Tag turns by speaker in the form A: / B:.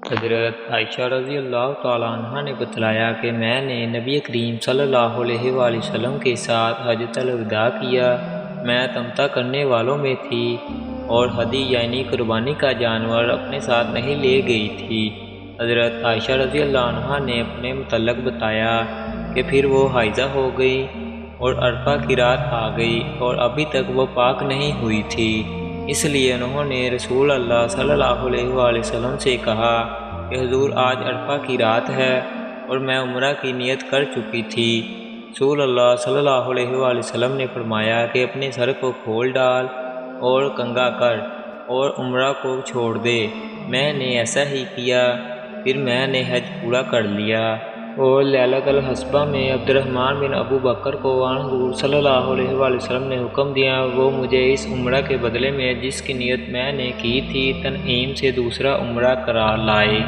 A: حضرت عائشہ رضی اللہ تعالیٰ عنہ نے بتلایا کہ میں نے نبی کریم صلی اللہ علیہ وآلہ وسلم کے ساتھ حجۃ الوداع کیا۔ میں تمتع کرنے والوں میں تھی اور ہدی یعنی قربانی کا جانور اپنے ساتھ نہیں لے گئی تھی۔ حضرت عائشہ رضی اللہ عنہ نے اپنے متعلق بتایا کہ پھر وہ حائضہ ہو گئی اور عرفہ کی رات آ گئی اور ابھی تک وہ پاک نہیں ہوئی تھی، اس لیے انہوں نے رسول اللہ صلی اللہ علیہ وآلہ وسلم سے کہا کہ حضور آج عرفہ کی رات ہے اور میں عمرہ کی نیت کر چکی تھی۔ رسول اللہ صلی اللہ علیہ وآلہ وسلم نے فرمایا کہ اپنے سر کو کھول ڈال اور کنگا کر اور عمرہ کو چھوڑ دے۔ میں نے ایسا ہی کیا، پھر میں نے حج پورا کر لیا۔ اور لیلۃ الحصبہ میں عبد الرحمن بن ابو بکر کو حضور صلی اللہ علیہ وآلہ وسلم نے حکم دیا وہ مجھے اس عمرہ کے بدلے میں جس کی نیت میں نے کی تھی تنعیم سے دوسرا عمرہ کرا لائے۔